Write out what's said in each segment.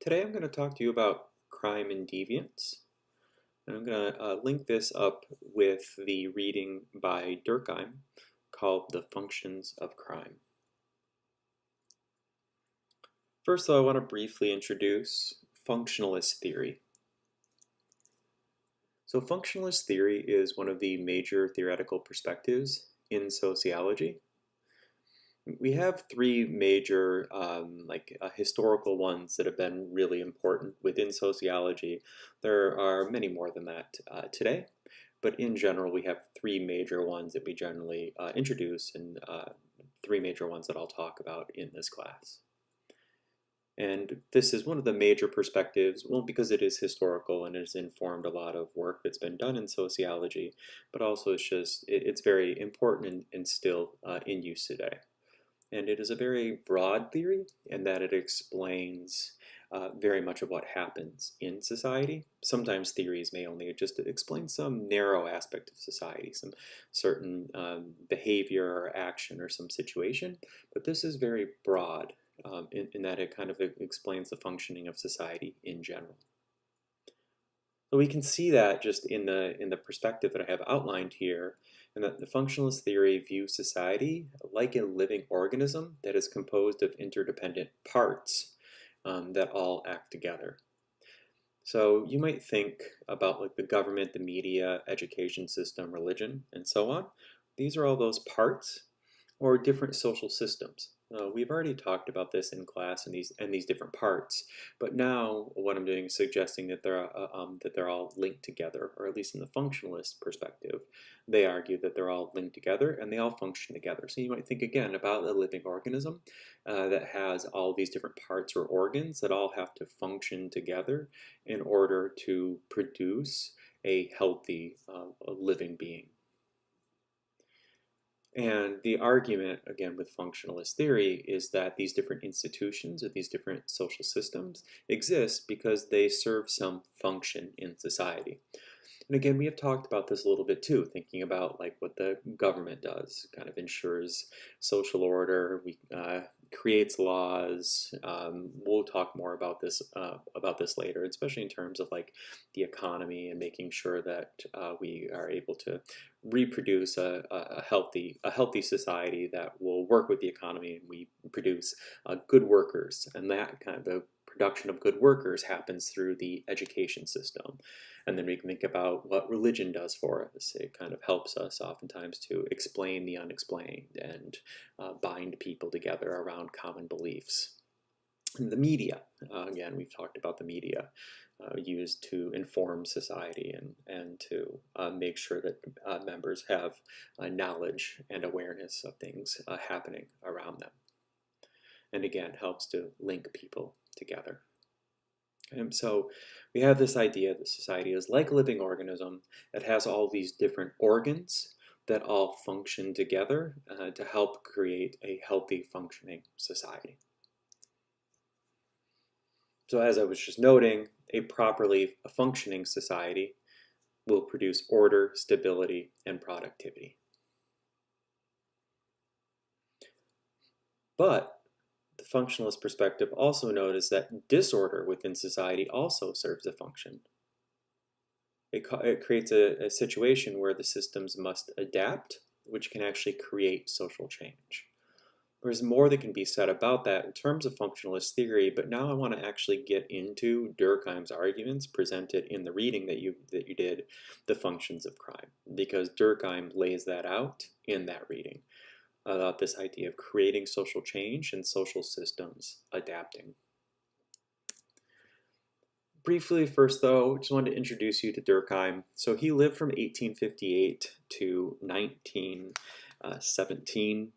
Today I'm going to talk to you about crime and deviance. And I'm going to link this up with the reading by Durkheim called The Functions of Crime. First, though, I want to briefly introduce functionalist theory. So functionalist theory is one of the major theoretical perspectives in sociology. We have three major historical ones that have been really important within sociology. There are many more than that today, but in general we have three major ones that we generally introduce and three major ones that I'll talk about in this class. And this is one of the major perspectives, well, because it is historical and it has informed a lot of work that's been done in sociology, but also it's very important and still in use today. And it is a very broad theory in that it explains very much of what happens in society. Sometimes theories may only just explain some narrow aspect of society, some certain behavior or action or some situation, but this is very broad in that it kind of explains the functioning of society in general. So we can see that just in the perspective that I have outlined here, and that the functionalist theory views society like a living organism that is composed of interdependent parts that all act together. So you might think about like the government, the media, education system, religion, and so on. These are all those parts or different social systems. We've already talked about this in class and these different parts, but now what I'm doing is suggesting that they're all linked together, or at least in the functionalist perspective, they argue that they're all linked together and they all function together. So you might think again about a living organism that has all these different parts or organs that all have to function together in order to produce a healthy living being. And the argument, again, with functionalist theory is that these different institutions or these different social systems exist because they serve some function in society. And again, we have talked about this a little bit too, thinking about like what the government does, kind of ensures social order, creates laws. We'll talk more about this later, especially in terms of like the economy and making sure that we are able to reproduce a healthy society that will work with the economy, and we produce good workers, and that kind of the production of good workers happens through the education system. And then we can think about what religion does for us. It kind of helps us oftentimes to explain the unexplained and bind people together around common beliefs. And the media, again, we've talked about the media used to inform society and to make sure that members have knowledge and awareness of things happening around them. And again, helps to link people together. And so we have this idea that society is like a living organism that has all these different organs that all function together to help create a healthy functioning society. So as I was just noting, a properly functioning society will produce order, stability, and productivity. But the functionalist perspective also noticed that disorder within society also serves a function. It creates a situation where the systems must adapt, which can actually create social change. There's more that can be said about that in terms of functionalist theory, but now I want to actually get into Durkheim's arguments presented in the reading that you did, The Functions of Crime, because Durkheim lays that out in that reading about this idea of creating social change and social systems adapting. Briefly first though, just wanted to introduce you to Durkheim. So he lived from 1858 to 1917.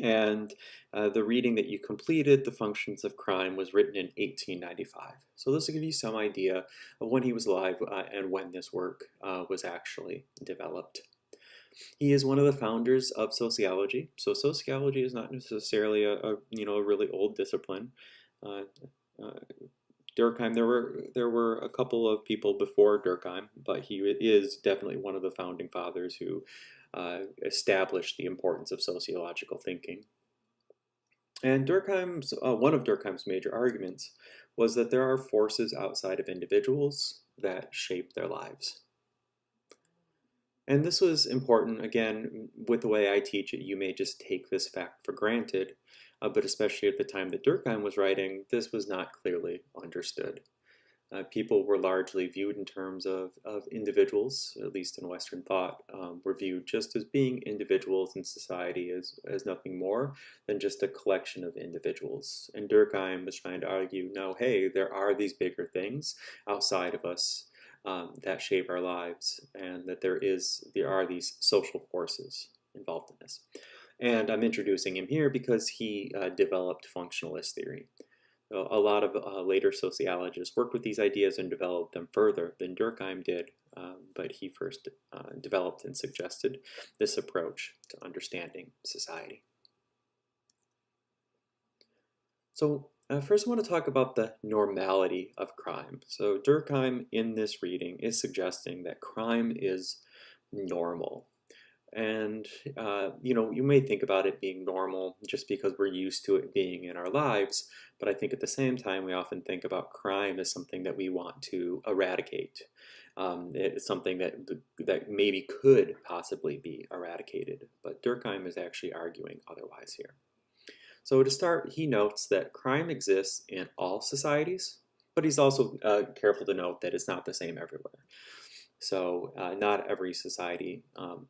And the reading that you completed, The Functions of Crime, was written in 1895. So this will give you some idea of when he was alive and when this work was actually developed. He is one of the founders of sociology. So sociology is not necessarily a really old discipline. Durkheim, there were a couple of people before Durkheim, but he is definitely one of the founding fathers who established the importance of sociological thinking. And one of Durkheim's major arguments was that there are forces outside of individuals that shape their lives. And this was important, again, with the way I teach it, you may just take this fact for granted, but especially at the time that Durkheim was writing, this was not clearly understood. People were largely viewed in terms of individuals, at least in Western thought, were viewed just as being individuals in society as nothing more than just a collection of individuals. And Durkheim was trying to argue, no, hey, there are these bigger things outside of us that shape our lives, and that there are these social forces involved in this. And I'm introducing him here because he developed functionalist theory. A lot of later sociologists worked with these ideas and developed them further than Durkheim did, but he first developed and suggested this approach to understanding society. So first I want to talk about the normality of crime. So Durkheim in this reading is suggesting that crime is normal. And, you may think about it being normal just because we're used to it being in our lives, but I think at the same time, we often think about crime as something that we want to eradicate. It's something that maybe could possibly be eradicated, but Durkheim is actually arguing otherwise here. So to start, he notes that crime exists in all societies, but he's also careful to note that it's not the same everywhere. So not every society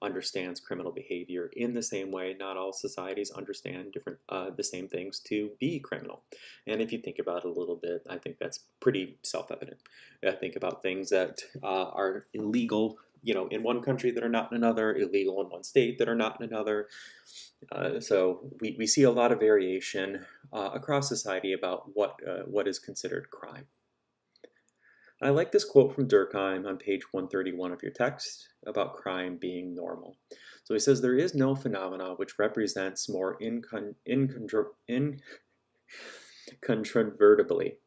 understands criminal behavior in the same way. Not all societies understand the same things to be criminal. And if you think about it a little bit, I think that's pretty self-evident. Think about things that are illegal, in one country that are not in another, illegal in one state that are not in another. So we see a lot of variation across society about what is considered crime. I like this quote from Durkheim on page 131 of your text about crime being normal. So he says, there is no phenomena which represents more incontrovertibly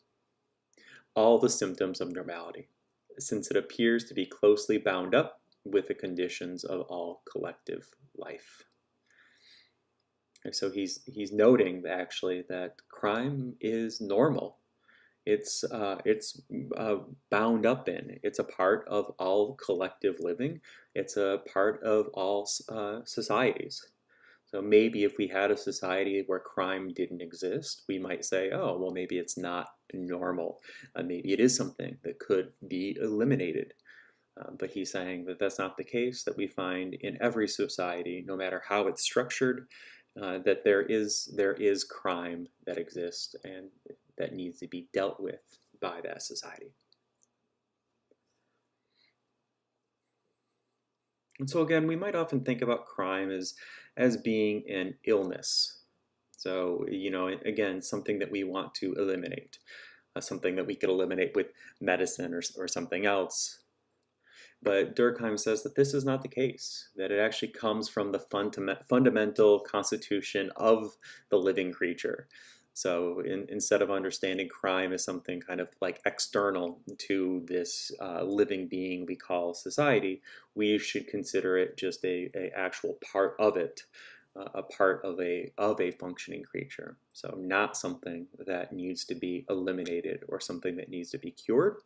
all the symptoms of normality, since it appears to be closely bound up with the conditions of all collective life. And so he's noting actually that crime is normal. It's bound up in. It's a part of all collective living. It's a part of all societies. So maybe if we had a society where crime didn't exist, we might say, oh, well, maybe it's not normal. Maybe it is something that could be eliminated. But he's saying that that's not the case, that we find in every society, no matter how it's structured, that there is crime that exists and that needs to be dealt with by that society. And so again, we might often think about crime as being an illness. So, again, something that we want to eliminate, something that we could eliminate with medicine or something else. But Durkheim says that this is not the case, that it actually comes from the fundamental constitution of the living creature. So instead of understanding crime as something kind of like external to this living being we call society, we should consider it just a actual part of it, a part of a functioning creature. So not something that needs to be eliminated or something that needs to be cured,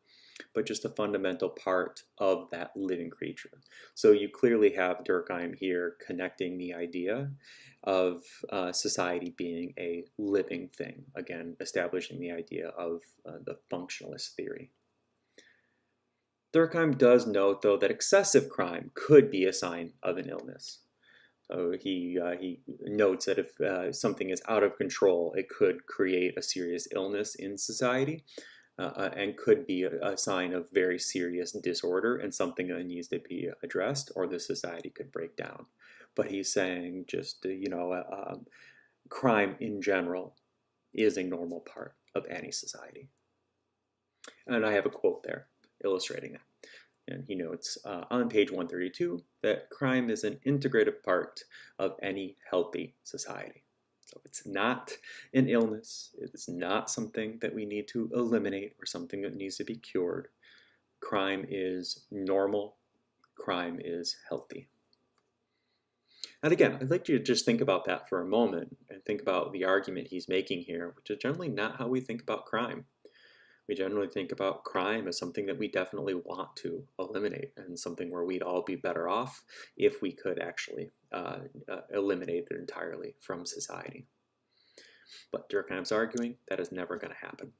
but just a fundamental part of that living creature. So you clearly have Durkheim here connecting the idea of society being a living thing, again, establishing the idea of the functionalist theory. Durkheim does note, though, that excessive crime could be a sign of an illness. So he notes that if something is out of control, it could create a serious illness in society. And could be a sign of very serious disorder and something that needs to be addressed, or the society could break down. But he's saying just, crime in general is a normal part of any society. And I have a quote there illustrating that. And he notes on page 132 that crime is an integrated part of any healthy society. So it's not an illness. It is not something that we need to eliminate or something that needs to be cured. Crime is normal. Crime is healthy. And again, I'd like you to just think about that for a moment and think about the argument he's making here, which is generally not how we think about crime. We generally think about crime as something that we definitely want to eliminate and something where we'd all be better off if we could actually eliminate it entirely from society. But Durkheim's arguing that is never going to happen.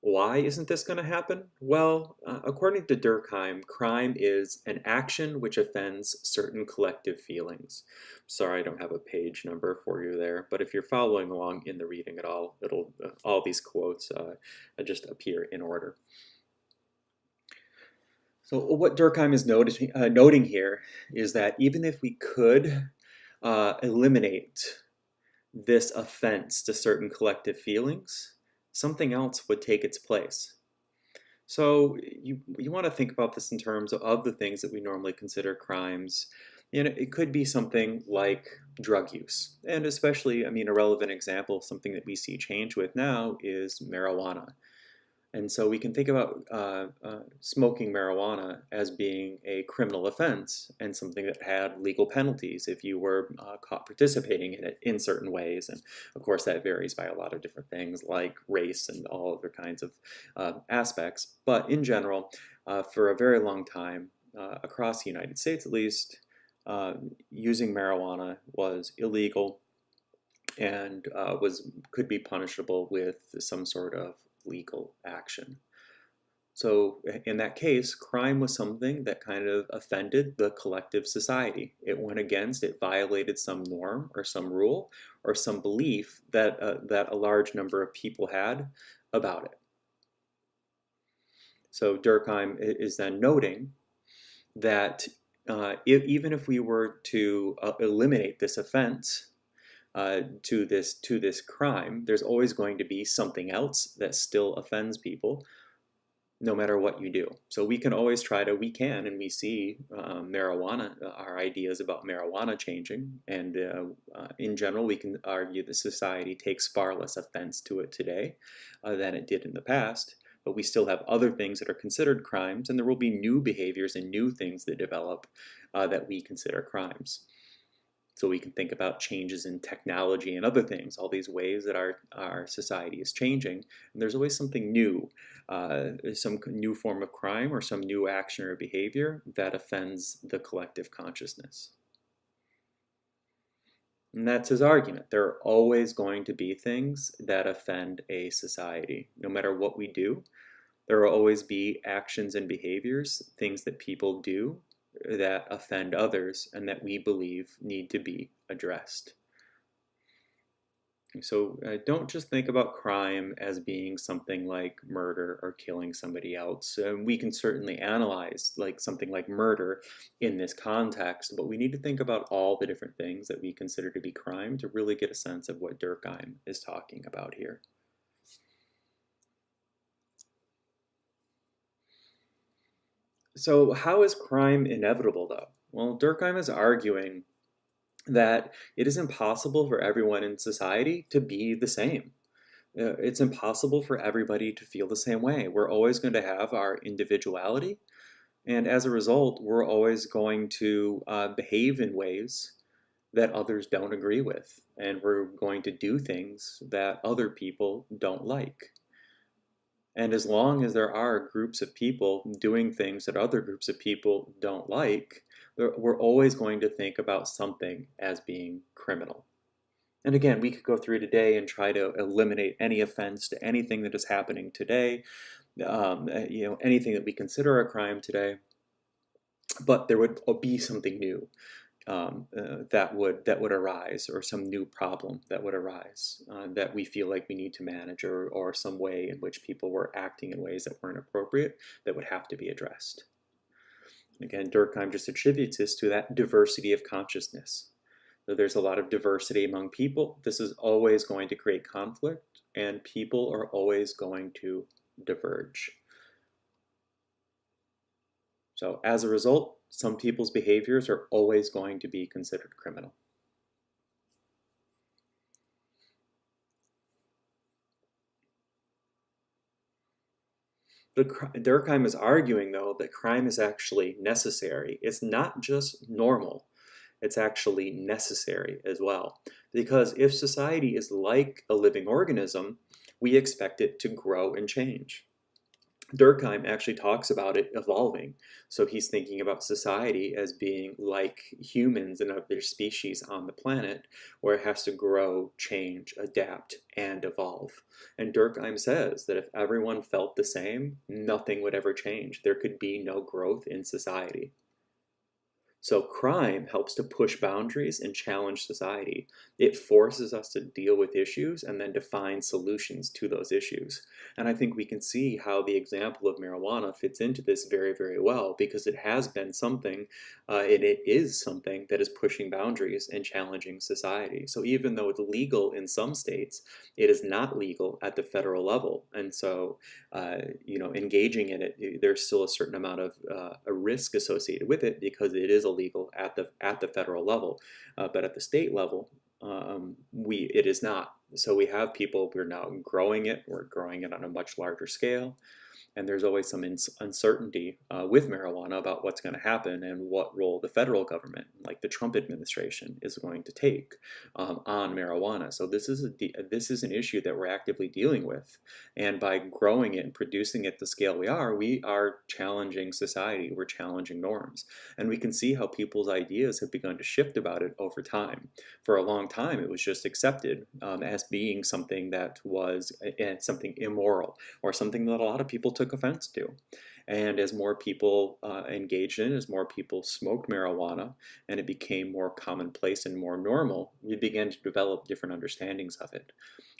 Why isn't this going to happen? Well, according to Durkheim, crime is an action which offends certain collective feelings. Sorry, I don't have a page number for you there, but if you're following along in the reading at all, it'll all these quotes just appear in order. So what Durkheim is noting here is that even if we could eliminate this offense to certain collective feelings, something else would take its place. So you want to think about this in terms of the things that we normally consider crimes. It could be something like drug use. And especially, a relevant example, something that we see change with now is marijuana. And so we can think about smoking marijuana as being a criminal offense and something that had legal penalties if you were caught participating in it in certain ways. And of course, that varies by a lot of different things like race and all other kinds of aspects. But in general, for a very long time, across the United States at least, using marijuana was illegal and could be punishable with some sort of legal action. So in that case, crime was something that kind of offended the collective society. It went against, it violated some norm or some rule or some belief that a large number of people had about it. So Durkheim is then noting that even if we were to eliminate this offense, to this crime, there's always going to be something else that still offends people, no matter what you do. So we can always and we see marijuana, our ideas about marijuana changing, and in general, we can argue that society takes far less offense to it today than it did in the past. But we still have other things that are considered crimes, and there will be new behaviors and new things that develop that we consider crimes. So we can think about changes in technology and other things, all these ways that our society is changing. And there's always something new, some new form of crime or some new action or behavior that offends the collective consciousness. And that's his argument. There are always going to be things that offend a society. No matter what we do, there will always be actions and behaviors, things that people do that offend others and that we believe need to be addressed. So don't just think about crime as being something like murder or killing somebody else. We can certainly analyze something like murder in this context, but we need to think about all the different things that we consider to be crime to really get a sense of what Durkheim is talking about here. So how is crime inevitable, though? Well, Durkheim is arguing that it is impossible for everyone in society to be the same. It's impossible for everybody to feel the same way. We're always going to have our individuality, and as a result, we're always going to behave in ways that others don't agree with, and we're going to do things that other people don't like. And as long as there are groups of people doing things that other groups of people don't like, we're always going to think about something as being criminal. And again, we could go through today and try to eliminate any offense to anything that is happening today, anything that we consider a crime today, but there would be something new. That would arise, or some new problem that would arise that we feel like we need to manage, or some way in which people were acting in ways that weren't appropriate that would have to be addressed. Again, Durkheim just attributes this to that diversity of consciousness. So there's a lot of diversity among people. This is always going to create conflict, and people are always going to diverge. So as a result, some people's behaviors are always going to be considered criminal. Durkheim is arguing, though, that crime is actually necessary. It's not just normal, it's actually necessary as well. Because if society is like a living organism, we expect it to grow and change. Durkheim actually talks about it evolving. So he's thinking about society as being like humans and other species on the planet, where it has to grow, change, adapt, and evolve. And Durkheim says that if everyone felt the same, nothing would ever change. There could be no growth in society. So crime helps to push boundaries and challenge society. It forces us to deal with issues and then to find solutions to those issues. And I think we can see how the example of marijuana fits into this very, very well, because it has been something, and it is something that is pushing boundaries and challenging society. So even though it's legal in some states, it is not legal at the federal level. And so engaging in it, there's still a certain amount of a risk associated with it, because it is illegal at the federal level, but at the state level, it is not. So we have people, we're now growing it. We're growing it on a much larger scale. And there's always some uncertainty with marijuana about what's going to happen and what role the federal government, like the Trump administration, is going to take on marijuana. So this is an issue that we're actively dealing with, and by growing it and producing it at the scale we are challenging society. We're challenging norms, and we can see how people's ideas have begun to shift about it over time. For a long time, it was just accepted as being something that was something immoral, or something that a lot of people took offense to. And as more people engaged in it, as more people smoked marijuana, and it became more commonplace and more normal, we began to develop different understandings of it.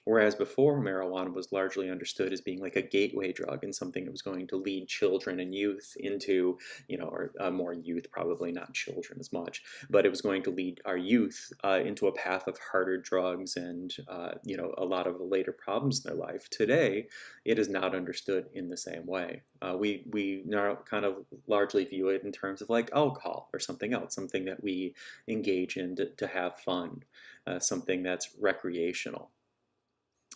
Whereas before, marijuana was largely understood as being like a gateway drug and something that was going to lead children and youth into, or more youth, probably not children as much, but it was going to lead our youth into a path of harder drugs and, a lot of the later problems in their life. Today, it is not understood in the same way. We now kind of largely view it in terms of like alcohol or something else, something that we engage in to have fun, something that's recreational.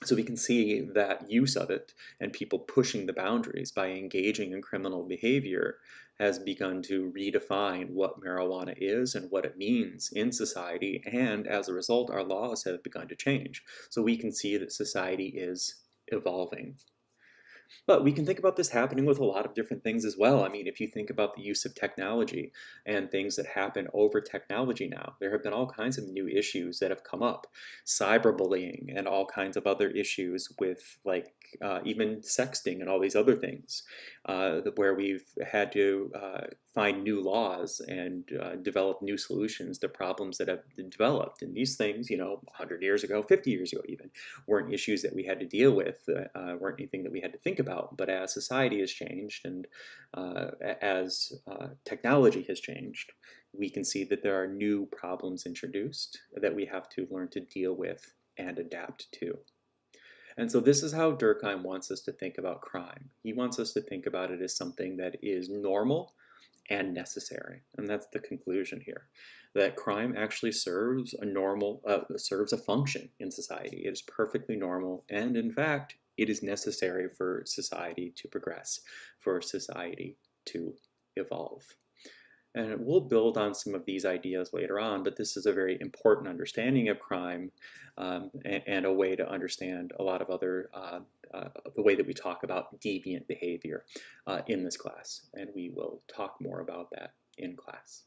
So we can see that use of it and people pushing the boundaries by engaging in criminal behavior has begun to redefine what marijuana is and what it means in society. And as a result, our laws have begun to change. So we can see that society is evolving. But we can think about this happening with a lot of different things as well. I mean, if you think about the use of technology and things that happen over technology now, there have been all kinds of new issues that have come up. Cyberbullying and all kinds of other issues with like even sexting and all these other things, where we've had to find new laws and develop new solutions to problems that have been developed. And these things, 100 years ago, 50 years ago even, weren't issues that we had to deal with, weren't anything that we had to think about. But as society has changed and as technology has changed, we can see that there are new problems introduced that we have to learn to deal with and adapt to. And so this is how Durkheim wants us to think about crime. He wants us to think about it as something that is normal and necessary. And that's the conclusion here, that crime actually serves a function in society. It is perfectly normal, and in fact, it is necessary for society to progress, for society to evolve. And we'll build on some of these ideas later on, but this is a very important understanding of crime, and a way to understand a lot of other, the way that we talk about deviant behavior in this class. And we will talk more about that in class.